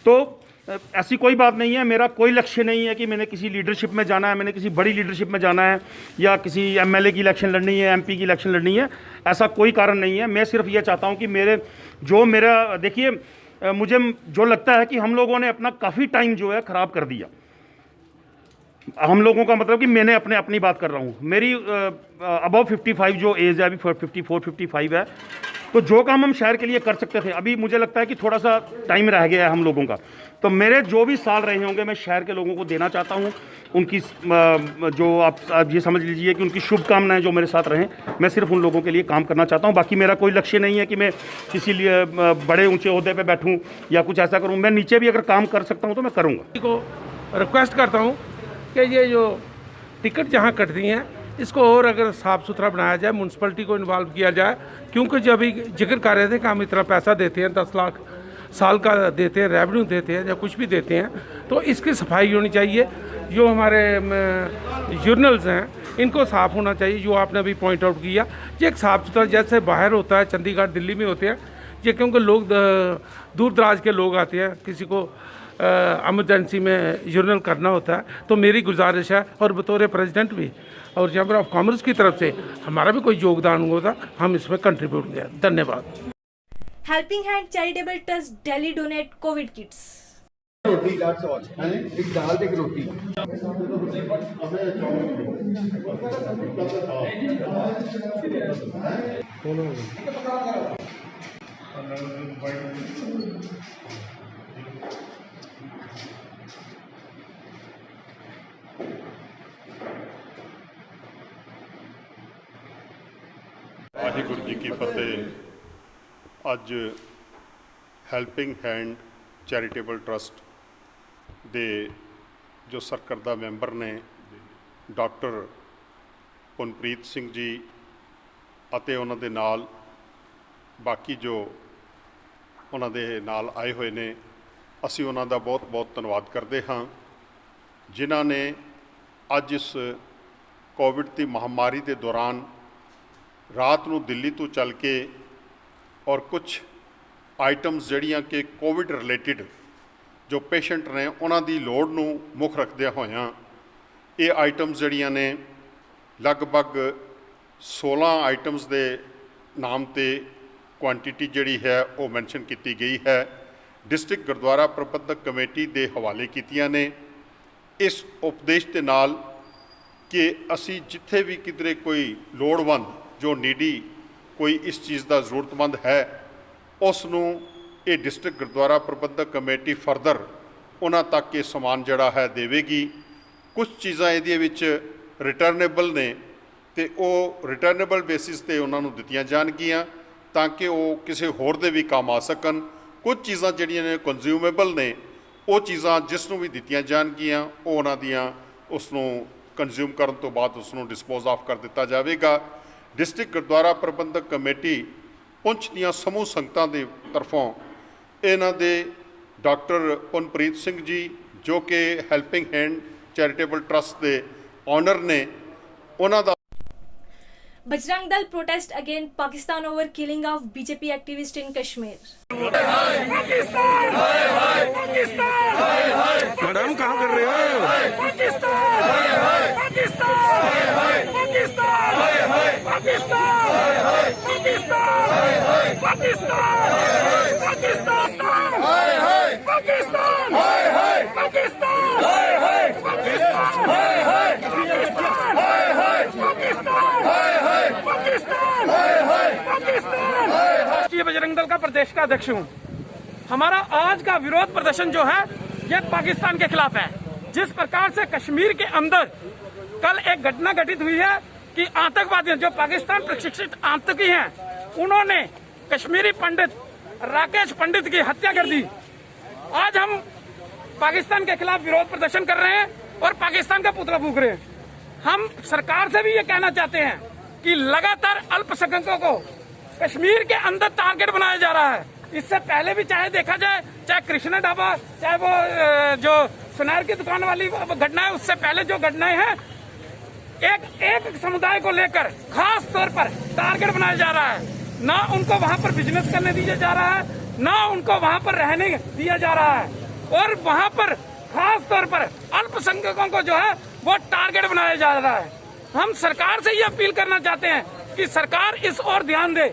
तो ऐसी कोई बात नहीं है। मेरा कोई लक्ष्य नहीं है कि मैंने किसी लीडरशिप में जाना है, मैंने किसी बड़ी लीडरशिप में जाना है या किसी एमएलए की इलेक्शन लड़नी है, एमपी की इलेक्शन लड़नी है, ऐसा कोई कारण नहीं है। मैं सिर्फ ये चाहता हूँ कि मेरा देखिए, मुझे जो लगता है कि हम लोगों ने अपना काफ़ी टाइम जो है ख़राब कर दिया। हम लोगों का मतलब कि मैंने अपनी बात कर रहा हूँ, मेरी अबव 55 जो एज है, अभी 54-55 है, तो जो काम हम शहर के लिए कर सकते थे, अभी मुझे लगता है कि थोड़ा सा टाइम रह गया है हम लोगों का। तो मेरे जो भी साल रहे होंगे मैं शहर के लोगों को देना चाहता हूँ, उनकी जो आप ये समझ लीजिए कि उनकी शुभकामनाएं जो मेरे साथ रहें, मैं सिर्फ उन लोगों के लिए काम करना चाहता हूँ। बाकी मेरा कोई लक्ष्य नहीं है कि मैं किसी लिए बड़े ऊंचे ओहदे पे बैठूँ या कुछ ऐसा करूँ। मैं नीचे भी अगर काम कर सकता हूँ तो मैं करूँगा। को रिक्वेस्ट करता हूँ कि ये जो टिकट जहाँ कटती हैं इसको और अगर साफ़ सुथरा बनाया जाए, म्यूनसिपलिटी को इन्वॉल्व किया जाए, क्योंकि जब अभी जिक्र कर रहे थे कि हम इतना पैसा देते हैं, 10 लाख साल का देते हैं, रेवेन्यू देते हैं या कुछ भी देते हैं, तो इसकी सफाई होनी चाहिए। जो हमारे जर्नल्स हैं इनको साफ़ होना चाहिए, जो आपने अभी पॉइंट आउट किया। ये एक साफ़ सुथरा जैसे बाहर होता है, चंडीगढ़ दिल्ली में होते हैं ये, क्योंकि लोग दूर दराज के लोग आते हैं, किसी को एमरजेंसी में जर्नल करना होता है। तो मेरी गुजारिश है, और बतौर प्रेसिडेंट भी और चैम्बर ऑफ कॉमर्स की तरफ से हमारा भी कोई योगदान होता, हम इसमें कंट्रीब्यूट किया। धन्यवाद। Helping hand charitable trust Delhi donate Covid kits. रोटी एक दाल एक रोटी। ਵਾਹਿਗੁਰੂ ਜੀ ਕੀ ਫਤਿਹ। ਅੱਜ ਹੈਲਪਿੰਗ ਹੈਂਡ ਚੈਰੀਟੇਬਲ ਟਰਸਟ ਦੇ ਜੋ ਸਰਕਰਦਾ ਮੈਂਬਰ ਨੇ ਡਾਕਟਰ ਪੁਨਪ੍ਰੀਤ ਸਿੰਘ ਜੀ ਅਤੇ ਉਹਨਾਂ ਦੇ ਨਾਲ ਬਾਕੀ ਜੋ ਉਹਨਾਂ ਦੇ ਨਾਲ ਆਏ ਹੋਏ ਨੇ, ਅਸੀਂ ਉਹਨਾਂ ਦਾ ਬਹੁਤ ਧੰਨਵਾਦ ਕਰਦੇ ਹਾਂ ਜਿਨ੍ਹਾਂ ਨੇ ਅੱਜ ਇਸ ਕੋਵਿਡ ਦੀ ਮਹਾਮਾਰੀ ਦੇ ਦੌਰਾਨ ਰਾਤ ਨੂੰ ਦਿੱਲੀ ਤੋਂ ਚੱਲ ਕੇ ਔਰ ਕੁਝ ਆਈਟਮਸ ਜਿਹੜੀਆਂ ਕਿ ਕੋਵਿਡ ਰਿਲੇਟਿਡ ਜੋ ਪੇਸ਼ੈਂਟ ਨੇ ਉਹਨਾਂ ਦੀ ਲੋੜ ਨੂੰ ਮੁੱਖ ਰੱਖਦਿਆਂ ਹੋਇਆਂ ਇਹ ਆਈਟਮਸ ਜਿਹੜੀਆਂ ਨੇ ਲਗਭਗ 16 ਆਈਟਮਸ ਦੇ ਨਾਮ ਤੇ ਕੁਆਂਟੀਟੀ ਜਿਹੜੀ ਹੈ ਉਹ ਮੈਂਸ਼ਨ ਕੀਤੀ ਗਈ ਹੈ। ਡਿਸਟ੍ਰਿਕਟ ਗੁਰਦੁਆਰਾ ਪ੍ਰਬੰਧਕ ਕਮੇਟੀ ਦੇ ਹਵਾਲੇ ਕੀਤੀਆਂ ਨੇ ਇਸ ਉਪਦੇਸ਼ ਦੇ ਨਾਲ ਕਿ ਅਸੀਂ ਜਿੱਥੇ ਵੀ ਕਿਧਰੇ ਕੋਈ ਲੋੜਵੰਦ ਜੋ ਨੀਡੀ ਕੋਈ ਇਸ ਚੀਜ਼ ਦਾ ਜ਼ਰੂਰਤਮੰਦ ਹੈ ਉਸ ਨੂੰ ਇਹ ਡਿਸਟ੍ਰਿਕਟ ਗੁਰਦੁਆਰਾ ਪ੍ਰਬੰਧਕ ਕਮੇਟੀ ਫਰਦਰ ਉਹਨਾਂ ਤੱਕ ਇਹ ਸਮਾਨ ਜਿਹੜਾ ਹੈ ਦੇਵੇਗੀ। ਕੁਝ ਚੀਜ਼ਾਂ ਇਹਦੇ ਵਿੱਚ ਰਿਟਰਨੇਬਲ ਨੇ ਤੇ ਉਹ ਰਿਟਰਨੇਬਲ ਬੇਸਿਸ ਤੇ ਉਹਨਾਂ ਨੂੰ ਦਿੱਤੀਆਂ ਜਾਣਗੀਆਂ ਤਾਂ ਕਿ ਉਹ ਕਿਸੇ ਹੋਰ ਦੇ ਵੀ ਕੰਮ ਆ ਸਕਣ। ਕੁਝ ਚੀਜ਼ਾਂ ਜਿਹੜੀਆਂ ਨੇ ਕੰਜ਼ਿਊਮੇਬਲ ਨੇ ਉਹ ਚੀਜ਼ਾਂ ਜਿਸ ਨੂੰ ਵੀ ਦਿੱਤੀਆਂ ਜਾਣਗੀਆਂ ਉਹ ਉਹਨਾਂ ਦੀਆਂ ਉਸ ਨੂੰ ਕੰਜ਼ਿਊਮ ਕਰਨ ਤੋਂ ਬਾਅਦ ਉਸ ਨੂੰ ਡਿਸਪੋਜ਼ ਆਫ ਕਰ ਦਿੱਤਾ ਜਾਵੇਗਾ। ਡਿਸਟ੍ਰਿਕਟ ਗੁਰਦੁਆਰਾ ਪ੍ਰਬੰਧਕ ਕਮੇਟੀ ਪੁੰਛ ਦੀਆਂ ਸਮੂਹ ਸੰਗਤਾਂ ਦੇ ਤਰਫੋਂ ਇਹਨਾਂ ਦੇ ਡਾਕਟਰ ਪੁਨਪ੍ਰੀਤ ਸਿੰਘ ਜੀ ਜੋ ਕਿ ਹੈਲਪਿੰਗ ਹੈਂਡ ਚੈਰੀਟੇਬਲ ਟਰਸਟ ਦੇ ऑनर ने ਉਹਨਾਂ ਦਾ Bajrang Dal protest against Pakistan over killing of BJP activist in Kashmir. Madam कहाँ कर रहे हो? राष्ट्रीय बजरंग दल का प्रदेश का अध्यक्ष हूँ। हमारा आज का विरोध प्रदर्शन जो है ये पाकिस्तान के खिलाफ है। जिस प्रकार से कश्मीर के अंदर कल एक घटना घटित हुई है कि आतंकवादी जो पाकिस्तान प्रशिक्षित आतंकी हैं उन्होंने कश्मीरी पंडित राकेश पंडित की हत्या कर दी। आज हम पाकिस्तान के खिलाफ विरोध प्रदर्शन कर रहे हैं और पाकिस्तान का पुतला फूंक रहे हैं। हम सरकार से भी ये कहना चाहते हैं कि लगातार अल्पसंख्यकों को कश्मीर के अंदर टारगेट बनाया जा रहा है। इससे पहले भी चाहे देखा जाए, चाहे कृष्णा ढाबा, चाहे वो जो सुनार की दुकान वाली घटना है, उससे पहले जो घटनाएं हैं एक समुदाय को लेकर खास तौर पर टारगेट बनाया जा रहा है। ना उनको वहां पर बिजनेस करने दिया जा रहा है, ना उनको वहां पर रहने दिया जा रहा है और वहां पर खास तौर पर अल्पसंख्यकों को जो है वो टारगेट बनाया जा रहा है। हम सरकार से ये अपील करना चाहते हैं कि सरकार इस ओर ध्यान दे।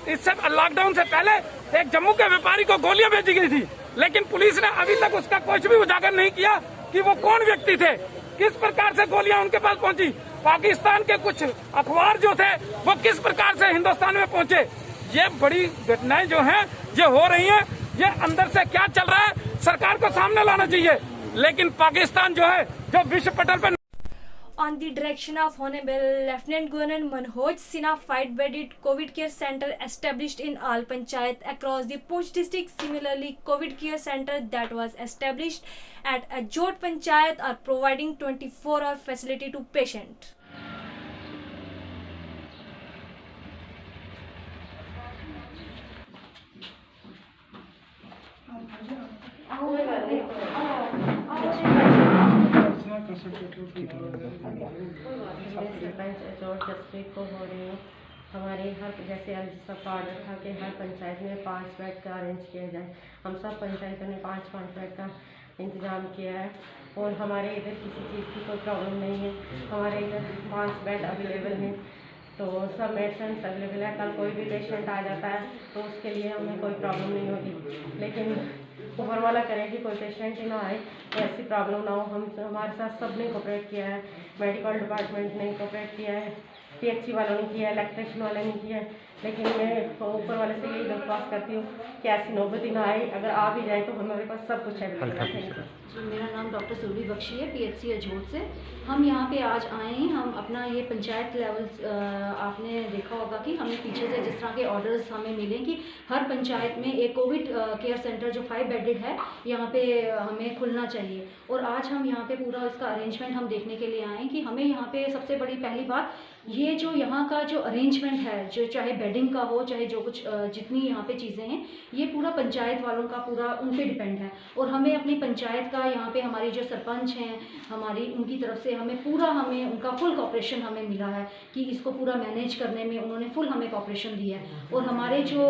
इससे लॉकडाउन से पहले एक जम्मू के व्यापारी को गोलियां भेजी गई थी, लेकिन पुलिस ने अभी तक उसका कुछ भी उजागर नहीं किया कि वो कौन व्यक्ति थे, किस प्रकार से गोलियां उनके पास पहुंची। पाकिस्तान के कुछ अखबार जो थे वो किस प्रकार से हिंदुस्तान में पहुंचे। ये बड़ी घटनाएं जो हैं ये हो रही हैं। ये अंदर से क्या चल रहा है सरकार को सामने लाना चाहिए। लेकिन पाकिस्तान जो है जो विश्व पटल पर On the direction of Honorable Lieutenant Governor Manoj Sinha, fight-bedded COVID care center established in all panchayat across the Poonch district. Similarly, COVID care center that was established at Ajot Panchayat are providing 24-hour facility to patient. Sarpanch अजोट डिस्ट्रिक्ट को हो रही हूँ। हमारे हर जैसे आज सबका ऑर्डर था कि हर पंचायत में 5 बेड का अरेंज किया जाए। हम सब पंचायतों ने 5-5 बेड का इंतजाम किया है और हमारे इधर किसी चीज़ की कोई प्रॉब्लम नहीं है। हमारे इधर 5 बेड अवेलेबल हैं तो सब मेडिसिन अवेलेबल है। कल कोई भी पेशेंट आ जाता है तो उसके लिए हमें कोई प्रॉब्लम नहीं होती। लेकिन ऊपर वाला करे कि कोई पेशेंट ही ना आए तो ऐसी प्रॉब्लम ना हो। हमारे साथ सब ने कोऑपरेट किया है। मेडिकल डिपार्टमेंट ने कोऑपरेट किया है, PHC वालों ने किया है, इलेक्ट्रिशियन वाले ने किया है। लेकिन मैं ऊपर वाले से यही दरख्वास्त करती हूँ कि ऐसी नौबत ही ना आए, अगर आ भी जाए तो हमारे पास सब कुछ है। जी, मेरा नाम डॉक्टर सुरभि बख्शी है, PHC अजोट से। हम यहाँ पे आज आए हैं, हम अपना ये पंचायत लेवल आपने देखा होगा कि हमें पीछे से जिस तरह के ऑर्डर्स हमें मिले कि हर पंचायत में एक कोविड केयर सेंटर जो 5 बेडेड है यहाँ पे हमें खुलना चाहिए। और आज हम यहाँ पे पूरा इसका अरेंजमेंट हम देखने के लिए आए कि हमें यहाँ पे सबसे बड़ी पहली बात ये जो यहाँ का जो अरेंजमेंट है, जो चाहे बेडिंग का हो चाहे जो कुछ जितनी यहाँ पे चीज़ें हैं, ये पूरा पंचायत वालों का पूरा उन पे डिपेंड है। और हमें अपनी पंचायत का यहाँ पे हमारी जो सरपंच हैं हमारी, उनकी तरफ से हमें उनका फुल कॉपरेशन हमें मिला है कि इसको पूरा मैनेज करने में उन्होंने फुल हमें कॉपरेशन दिया है। और हमारे जो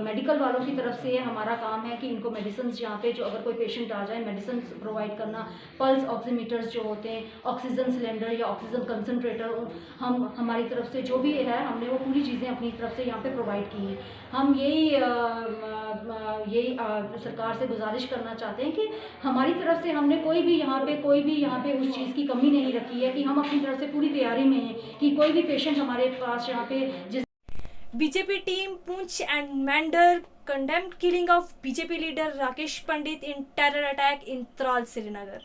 मेडिकल वालों की तरफ से हमारा काम है कि इनको मेडिसिन यहाँ पे जो अगर कोई पेशेंट आ जाए मेडिसिन प्रोवाइड करना, पल्स ऑक्सीमीटर्स जो होते हैं, ऑक्सीजन सिलेंडर या ऑक्सीजन कंसनट्रेटर, हमारी तरफ से जो भी है हमने वो पूरी चीज़ें अपनी तरफ से यहाँ पे प्रोवाइड की हैं। हम यही सरकार से गुजारिश करना चाहते हैं कि हमारी तरफ से हमने कोई भी यहाँ पे उस चीज़ की कमी नहीं रखी है कि हम अपनी तरफ से पूरी तैयारी में हैं कि कोई भी पेशेंट हमारे पास यहाँ पे BJP team Poonch and Mendhar condemned killing of BJP leader Rakesh Pandit in terror attack in Tral, Srinagar.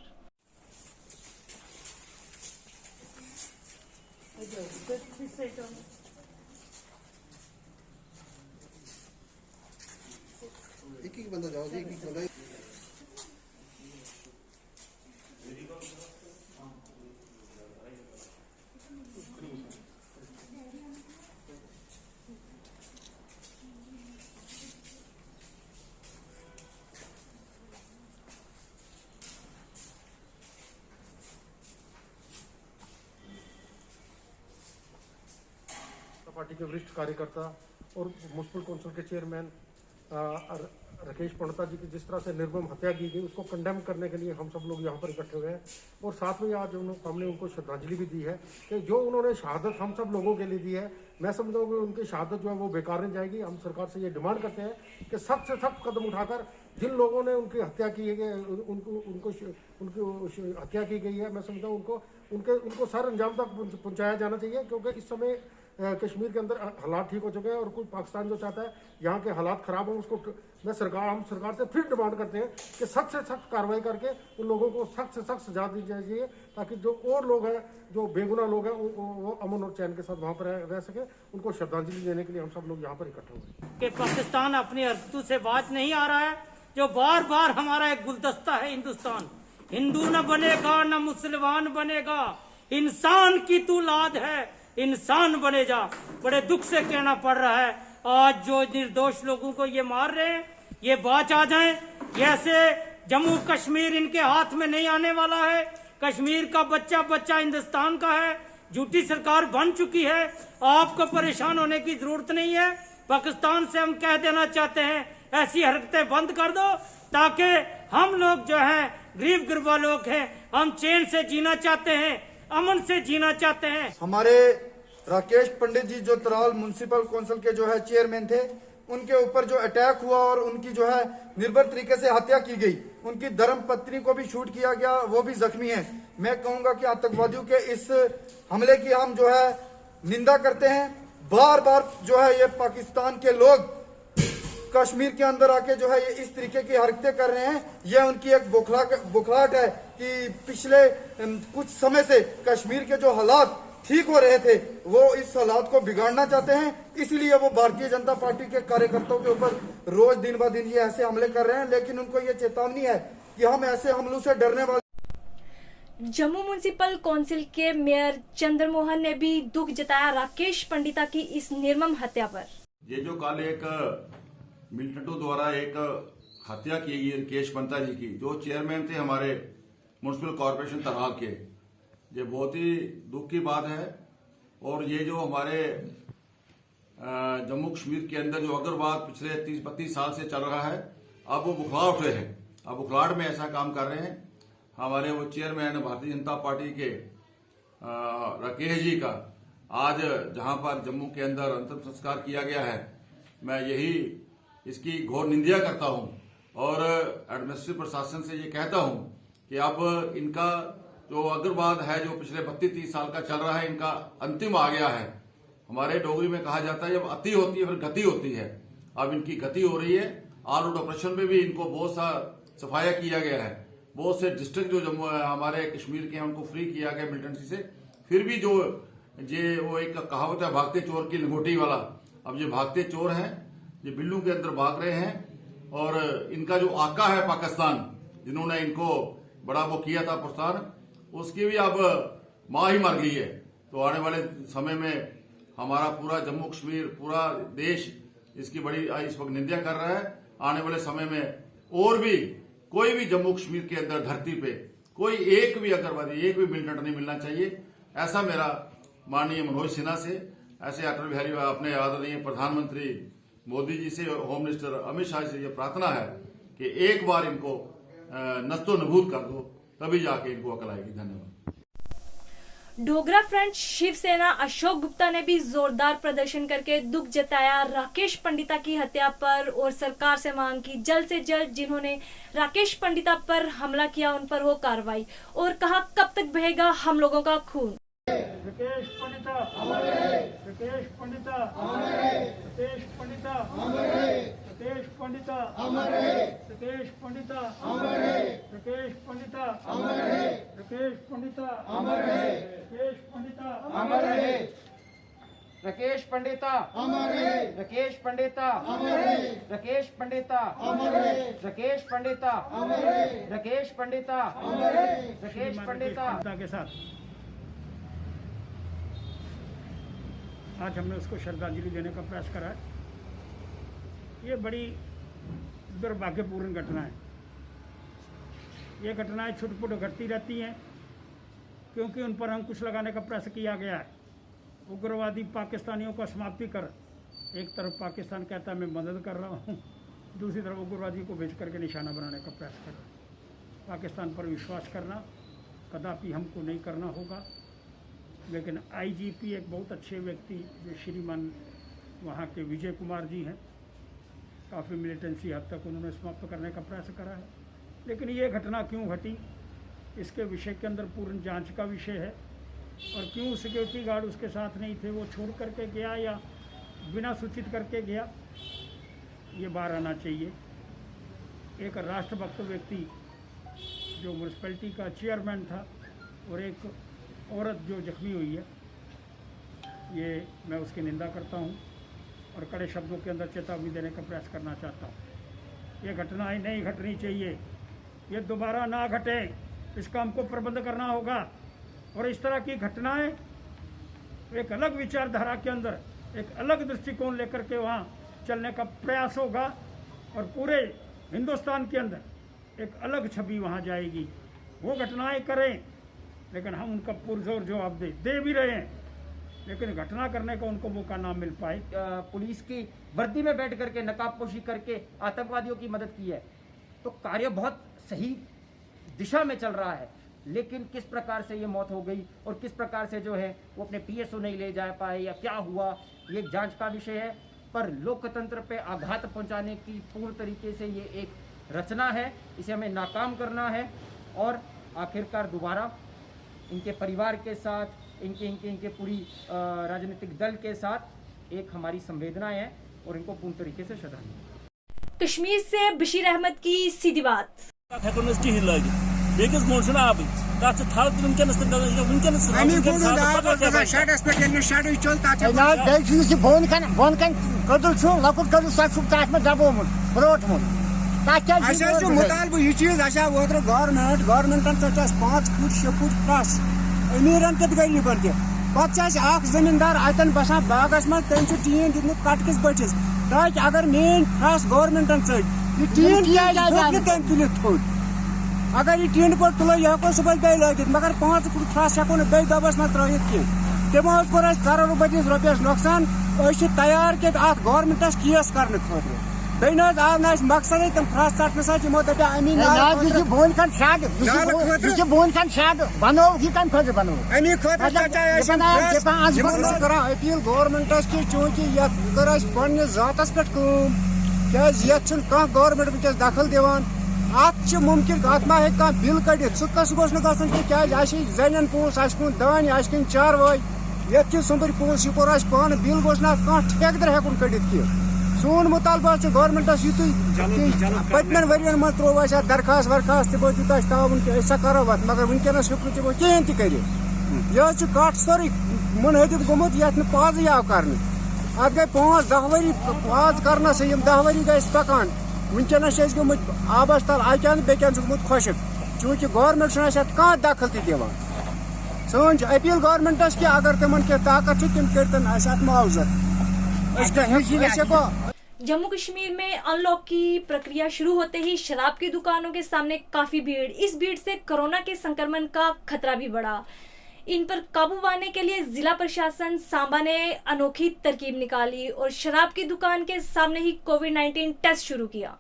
एक बंदा जाओ, एक बंदा। पार्टी के वरिष्ठ कार्यकर्ता और म्युनिसिपल काउंसिल के चेयरमैन राकेश पंडिता जी की जिस तरह से निर्मम हत्या की गई उसको कंडेम करने के लिए हम सब लोग यहाँ पर इकट्ठे हुए हैं। और साथ में आज हमने उनको श्रद्धांजलि भी दी है कि जो उन्होंने शहादत हम सब लोगों के लिए दी है, मैं समझता हूँ कि उनकी शहादत जो है वो बेकार नहीं जाएगी। हम सरकार से ये डिमांड करते हैं कि सख्त से सख्त कदम उठाकर जिन लोगों ने उनकी हत्या की है उनकी हत्या की गई है, मैं समझता हूँ उनको सर अंजाम तक पहुँचाया जाना चाहिए। क्योंकि इस समय कश्मीर के अंदर हालात ठीक हो चुके हैं और कुछ पाकिस्तान जो चाहता है यहाँ के हालात खराब हो, उसको हम सरकार से फिर डिमांड करते हैं कि सख्त से सख्त कार्रवाई करके उन लोगों को सख्त से सख्त सजा दी जाए ताकि जो और लोग हैं, जो बेगुनाह लोग हैं, वो अमन और चैन के साथ वहाँ पर रह सके। उनको श्रद्धांजलि देने के लिए हम सब लोग यहाँ पर इकट्ठे हुए कि पाकिस्तान अपनी हरकतों से बाज नहीं आ रहा है, जो बार बार हमारा एक गुलदस्ता है हिंदुस्तान। हिंदू न बनेगा न मुसलमान बनेगा, इंसान की तू औलाद है, इंसान बने जा। बड़े दुख से कहना पड़ रहा है आज जो निर्दोष लोगों को ये मार रहे हैं ये बाज आ जाएं। ऐसे जम्मू कश्मीर इनके हाथ में नहीं आने वाला है। कश्मीर का बच्चा बच्चा हिंदुस्तान का है। झूठी सरकार बन चुकी है, आपको परेशान होने की जरूरत नहीं है। पाकिस्तान से हम कह देना चाहते हैं ऐसी हरकतें बंद कर दो ताकि हम लोग जो हैं गरीब गुरबा लोग हैं, हम चैन से जीना चाहते हैं, अमन से जीना चाहते हैं। हमारे राकेश पंडित जी जो तराल म्युनिसिपल काउंसिल के जो है चेयरमैन थे, उनके ऊपर जो अटैक हुआ और उनकी जो है निर्भर तरीके से हत्या की गई, उनकी धर्म पत्नी को भी शूट किया गया, वो भी जख्मी है। मैं कहूंगा कि आतंकवादियों के इस हमले की हम जो है निंदा करते हैं। बार बार जो है ये पाकिस्तान के लोग कश्मीर के अंदर आके जो है ये इस तरीके की हरकतें कर रहे हैं। ये उनकी एक बुखलाहट है कि पिछले कुछ समय से कश्मीर के जो हालात ठीक हो रहे थे वो इस हालात को बिगाड़ना चाहते हैं। इसलिए वो भारतीय जनता पार्टी के कार्यकर्ताओं के ऊपर रोज दिन ब दिन ये ऐसे हमले कर रहे हैं। लेकिन उनको ये चेतावनी है कि हम ऐसे हमलों से डरने वाले। जम्मू म्युनिसिपल काउंसिल के मेयर चंद्रमोहन ने भी दुख जताया राकेश पंडिता की इस निर्मम हत्या पर। ये जो कल एक मिलिटेंटों द्वारा एक हत्या की गई राकेश पंडिता जी की, जो चेयरमैन थे हमारे म्युनिसिपल कॉर्पोरेशन तराल के, ये बहुत ही दुख की बात है। और ये जो हमारे जम्मू कश्मीर के अंदर जो अग्रवाद पिछले 30-32 साल से चल रहा है, अब वो बुखला उठे हैं, अब बुखलाहट में ऐसा काम कर रहे हैं। हमारे वो चेयरमैन भारतीय जनता पार्टी के राकेश जी का आज जहां पर जम्मू के अंदर अंतिम संस्कार किया गया है, मैं यही इसकी घोर निंदा करता हूं और एडमिनिस्ट्रेटिव प्रशासन से ये कहता हूं कि अब इनका जो अग्रवाद है जो पिछले 32-30 साल का चल रहा है, इनका अंतिम आ गया है। हमारे डोगरी में कहा जाता है जब अति होती है फिर गति होती है। अब इनकी गति हो रही है। ऑल आउट ऑपरेशन में भी इनको बहुत सा सफाया किया गया है। बहुत से डिस्ट्रिक्ट जो जम्मू हमारे कश्मीर के हैं उनको फ्री किया गया मिलिटेंसी से। फिर भी जो वो एक कहावत है भागते चोर की लंगोटी वाला, अब ये भागते चोर हैं, ये बिल्लू के अंदर भाग रहे हैं। और इनका जो आका है पाकिस्तान, जिन्होंने इनको बड़ा वो किया था प्रोत्साहन, उसकी भी अब माँ ही मर गई है। तो आने वाले समय में हमारा पूरा जम्मू कश्मीर, पूरा देश इसकी बड़ी इस वक्त निंदा कर रहा है। आने वाले समय में और भी कोई भी जम्मू कश्मीर के अंदर धरती पे कोई एक भी आतंकवादी, एक भी मिलिटेंट नहीं मिलना चाहिए। ऐसा मेरा माननीय मनोज सिन्हा से, ऐसे अटल बिहारी अपने आदरणीय प्रधानमंत्री मोदी जी से, होम मिनिस्टर अमित शाह से ये प्रार्थना है कि एक बार इनको नस्तो नबूद कर दो, तभी जाके इनको अकल आएगी। धन्यवाद। डोगरा फ्रंट शिवसेना अशोक गुप्ता ने भी जोरदार प्रदर्शन करके दुख जताया राकेश पंडिता की हत्या पर और सरकार से मांग की जल्द से जल्द जिन्होंने राकेश पंडिता पर हमला किया उन पर हो कार्रवाई, और कहा कब तक बहेगा हम लोगों का खून। राकेश पंडिता अमर रहे, राकेश पंडिता अमर रहे, राकेश पंडिता अमर रहे, राकेश पंडिता अमर रहे, राकेश पंडिता अमर रहे, राकेश पंडिता अमर रहे, राकेश पंडिता अमर रहे, राकेश पंडिता अमर रहे, राकेश पंडिता अमर रहे, राकेश पंडिता अमर रहे, राकेश पंडिता अमर रहे, राकेश पंडिता अमर रहे, राकेश पंडिता अमर रहे। राकेश पंडिता के साथ आज हमने उसको श्रद्धांजलि देने का प्रयास करा है। ये बड़ी दुर्भाग्यपूर्ण घटना है। ये घटनाएं छुटपुट घटती रहती हैं क्योंकि उन पर अंकुश लगाने का प्रयास किया गया है। उग्रवादी पाकिस्तानियों को समाप्ति कर, एक तरफ पाकिस्तान कहता है मैं मदद कर रहा हूँ, दूसरी तरफ उग्रवादी को भेज करके निशाना बनाने का प्रयास कर रहा है। पाकिस्तान पर विश्वास करना कदापि हमको नहीं करना होगा। लेकिन आईजीपी एक बहुत अच्छे व्यक्ति जो श्रीमान वहाँ के विजय कुमार जी हैं, काफ़ी मिलिटेंसी हद तक उन्होंने समाप्त करने का प्रयास करा है। लेकिन ये घटना क्यों घटी, इसके विषय के अंदर पूर्ण जांच का विषय है। और क्यों सिक्योरिटी गार्ड उसके साथ नहीं थे, वो छोड़ करके गया या बिना सूचित करके गया, ये बाहर आना चाहिए। एक राष्ट्रभक्त व्यक्ति जो म्यूनसिपैलिटी का चेयरमैन था और एक औरत जो जख्मी हुई है, ये मैं उसकी निंदा करता हूँ और कड़े शब्दों के अंदर चेतावनी देने का प्रयास करना चाहता हूँ। ये घटनाएं नहीं घटनी चाहिए, ये दोबारा ना घटे, इसका हमको प्रबंध करना होगा। और इस तरह की घटनाएं एक अलग विचारधारा के अंदर एक अलग दृष्टिकोण लेकर के वहाँ चलने का प्रयास होगा और पूरे हिंदुस्तान के अंदर एक अलग छवि वहाँ जाएगी। वो घटनाएं करें, लेकिन हम उनका पुरजोर जवाब दे भी रहे हैं, लेकिन घटना करने का उनको मौका ना मिल पाए। पुलिस की वर्दी में बैठ करके नकाबपोशी करके आतंकवादियों की मदद की है, तो कार्य बहुत सही दिशा में चल रहा है। लेकिन किस प्रकार से ये मौत हो गई और किस प्रकार से जो है वो अपने पीएसओ नहीं ले जा पाए या क्या हुआ, ये जांच का विषय है। पर लोकतंत्र पे आघात पहुंचाने की पूर्ण तरीके से ये एक रचना है, इसे हमें नाकाम करना है। और आखिरकार दोबारा इनके परिवार के साथ, इनके पूरी राजनीतिक दल के साथ एक हमारी संवेदनाएं है और इनको पूर्ण तरीके से श्रद्धांजलि। कश्मीर से बशीर अहमद की सीधी बात। मुतालबु यह चीज गवर्नमेंटन 5 फुट 6 फुट प्लस अमीरन कत गई निबर पे जमींदार अतन बसान बागस मज तम टीन दित कटकिस बटिस ताकि अगर मेन फ्रस गवर्नमेंटन टीन तम तुलित थोद अगर यह टीन पे तुलो यह हेको सुबह बे लगित मगर 5 फुट फ्रस हेको न बे दबस मज त्रित कह तमो कोर करोड़ बदिस रुपयस नुकसान। तैयार कि गवर्नमेंटस केस कर बेन आव ना मकसद तम फ्रस चटन सा तमो दपा अमी बोन खन शाद बोन खन शाद बनो यह कम खत बनो अमी अपील गवर्नमेंटस की चूंकि कर पन्नस जातस पे क्या गवर्नमेंट वनकस दखल दिवान अत मुमकिन अत मा हे बिल कड़ित सह कस गोस क्या जन पोस दान चारवाई ये सुंदर पोल शिपोर पान बिल गोस ना ठेकेदार हेकुन कड़ित की सोन मुतालबा गवर्नमेंटस यु पतमन वरियन मज त्रो दरखास्त वरखास्त तबो दिता ताउन ऐसा करो मगर वनकस हेकु तबो कहें तह कर यह कट सोरे मुनहदिद गोमुत ये पाज आव कर अत गई 5-10 वरी पाज करना से 10 वरी गई पकान वनकस गोमुत आबस तल अचान बेकन गोमुत खुशक चूंकि गवर्नमेंट कह दखल दिवान सन अपील गवर्नमेंटस कि अगर तिमन के ताकत तम करतन मुआवजत। जम्मू कश्मीर में अनलॉक की प्रक्रिया शुरू होते ही शराब की दुकानों के सामने काफी भीड़, इस भीड़ से कोरोना के संक्रमण का खतरा भी बढ़ा। इन पर काबू पाने के लिए जिला प्रशासन सांबा ने अनोखी तरकीब निकाली और शराब की दुकान के सामने ही कोविड-19 टेस्ट शुरू किया।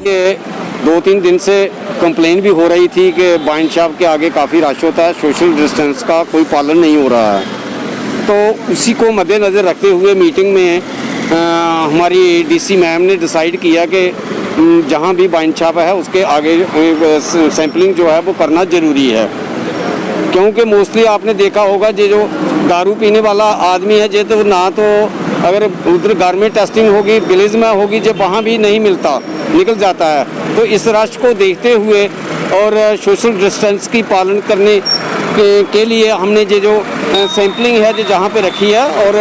ये 2-3 दिन से कंप्लेन भी हो रही थी कि वाइन शॉप के आगे काफ़ी रश होता है, सोशल डिस्टेंस का कोई पालन नहीं हो रहा है। तो उसी को मद्देनज़र रखते हुए मीटिंग में हमारी डीसी मैम ने डिसाइड किया कि जहाँ भी वाइन शॉप है उसके आगे सैम्पलिंग जो है वो करना ज़रूरी है, क्योंकि मोस्टली आपने देखा होगा ये जो दारू पीने वाला आदमी है ये तो ना तो अगर उधर घर में टेस्टिंग होगी विलेज में होगी जो वहाँ भी नहीं मिलता, निकल जाता है। तो इस रश को देखते हुए और सोशल डिस्टेंस की पालन करने के लिए हमने ये जो सैम्पलिंग है जो जहाँ पे रखी है और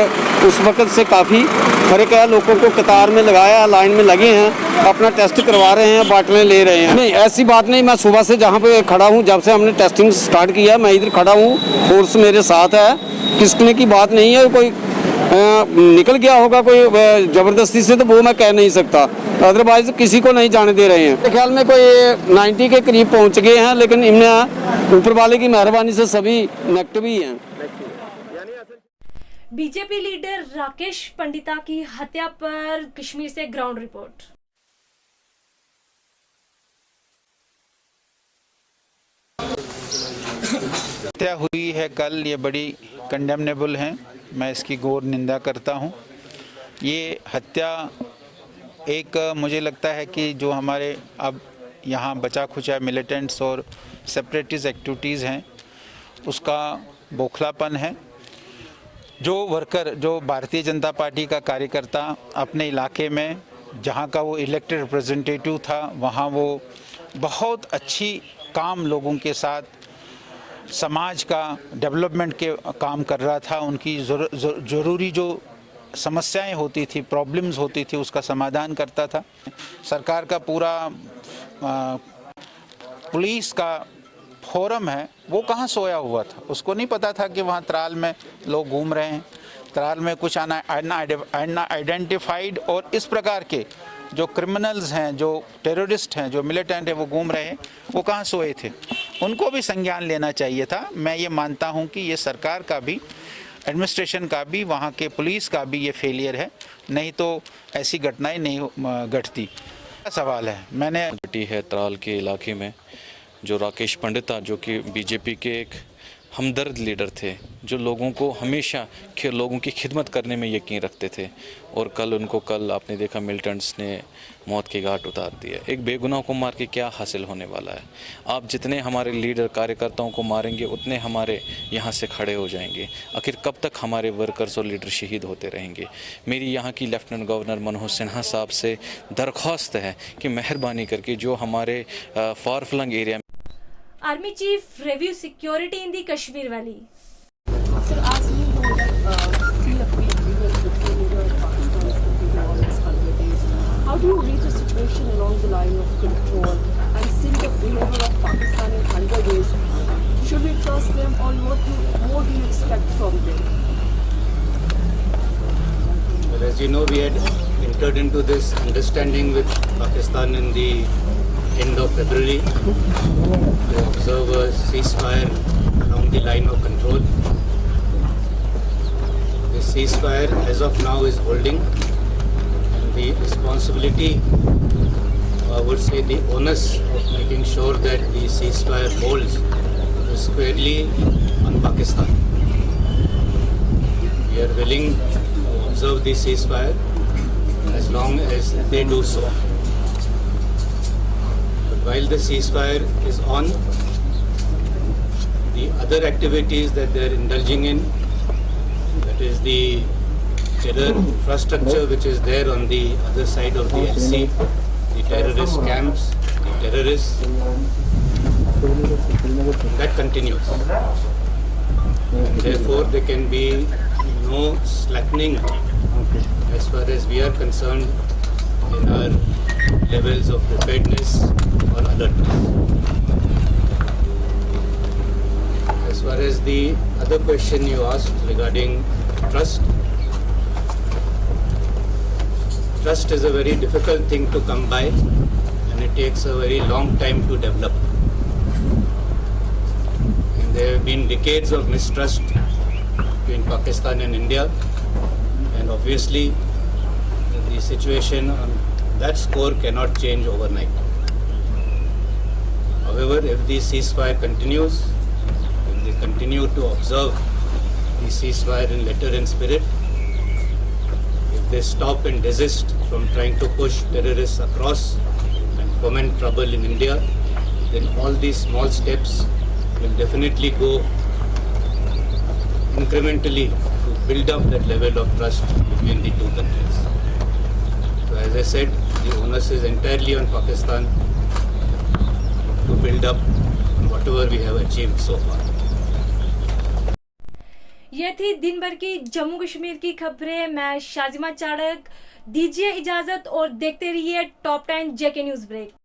उस वक्त से काफ़ी फर्क है। लोगों को कतार में लगाया, लाइन में लगे हैं, अपना टेस्ट करवा रहे हैं, बाटलें ले रहे हैं। नहीं ऐसी बात नहीं, मैं सुबह से जहाँ पे खड़ा हूँ जब से हमने टेस्टिंग स्टार्ट किया मैं इधर खड़ा हूँ, फोर्स मेरे साथ है, किसने की बात नहीं है। कोई निकल गया होगा कोई ज़बरदस्ती से तो वो मैं कह नहीं सकता, अदरवाइज किसी को नहीं जाने दे रहे हैं। मेरे ख्याल में कोई 90 के करीब पहुँच गए हैं, लेकिन इनमें ऊपर वाले की मेहरबानी से सभी नेगेटिव ही हैं। बीजेपी लीडर राकेश पंडिता की हत्या पर कश्मीर से ग्राउंड रिपोर्ट। हत्या हुई है कल, ये बड़ी कंडेमनेबल है, मैं इसकी घोर निंदा करता हूँ। ये हत्या एक मुझे लगता है कि जो हमारे अब यहाँ बचा खुचा मिलिटेंट्स और सेपरेटिस्ट एक्टिविटीज़ हैं उसका बौखलापन है। जो वर्कर, जो भारतीय जनता पार्टी का कार्यकर्ता अपने इलाके में जहाँ का वो इलेक्टेड रिप्रेजेंटेटिव था वहाँ वो बहुत अच्छी काम लोगों के साथ समाज का डेवलपमेंट के काम कर रहा था, उनकी ज़रूरी जो समस्याएं होती थी, प्रॉब्लम्स होती थी, उसका समाधान करता था। सरकार का पूरा पुलिस का फोरम है वो कहाँ सोया हुआ था, उसको नहीं पता था कि वहाँ त्राल में लोग घूम रहे हैं, त्राल में कुछ आइडेंटिफाइड और इस प्रकार के जो क्रिमिनल्स हैं, जो टेररिस्ट हैं, जो मिलिटेंट हैं वो घूम रहे हैं, वो कहाँ सोए थे, उनको भी संज्ञान लेना चाहिए था। मैं ये मानता हूँ कि ये सरकार का भी, एडमिनिस्ट्रेशन का भी, वहाँ के पुलिस का भी ये फेलियर है, नहीं तो ऐसी घटनाएं नहीं घटती। सवाल है मैंने है त्राल के इलाके में जो राकेश पंडिता, जो कि बीजेपी के एक हमदर्द लीडर थे, जो लोगों को हमेशा लोगों की खिदमत करने में यकीन रखते थे, और कल आपने देखा मिलिटेंट्स ने मौत के घाट उतार दिया। एक बेगुनाह को मार के क्या हासिल होने वाला है? आप जितने हमारे लीडर कार्यकर्ताओं को मारेंगे उतने हमारे यहाँ से खड़े हो जाएंगे। आखिर कब तक हमारे वर्कर्स और लीडर शहीद होते रहेंगे? मेरी यहाँ की लेफ्टिनेंट गवर्नर मनोज सिन्हा साहब से दरख्वास्त है कि मेहरबानी करके जो हमारे far flung area army chief review security in the Kashmir valley. Sir, as you know that see a field between India and Pakistan has been for the last 100 days. How do you read the situation along the line of control and seeing the behavior of Pakistan in 100 days? Should we trust them, or what do you expect from them? Well, as you know, we had entered into this understanding with Pakistan in the end of February to observe a ceasefire along the line of control. ceasefire as of now is holding. And the responsibility, I would say the onus of making sure that the ceasefire holds is squarely on Pakistan. We are willing to observe the ceasefire as long as they do so. But while the ceasefire is on, the other activities that they are indulging in, that is the terror infrastructure which is there on the other side of the SC, the terrorist camps, the terrorists, that continues. And therefore, there can be no slackening as far as we are concerned in our levels of preparedness or alertness. As far as the other question you asked regarding trust, trust is a very difficult thing to come by and it takes a very long time to develop. And there have been decades of mistrust between Pakistan and India, and obviously the situation on that score cannot change overnight. However, if the ceasefire continues, if they continue to observe the ceasefire in letter and spirit, if they stop and desist from trying to push terrorists across and foment trouble in India, then all these small steps will definitely go incrementally to build up that level of trust between the two countries. So as I said, the onus is entirely on Pakistan to build up on whatever we have achieved so far. ये थी दिन भर की जम्मू कश्मीर की खबरें। मैं शाजिमा चाड़क, दीजिए इजाजत और देखते रहिए टॉप 10 जेके न्यूज ब्रेक।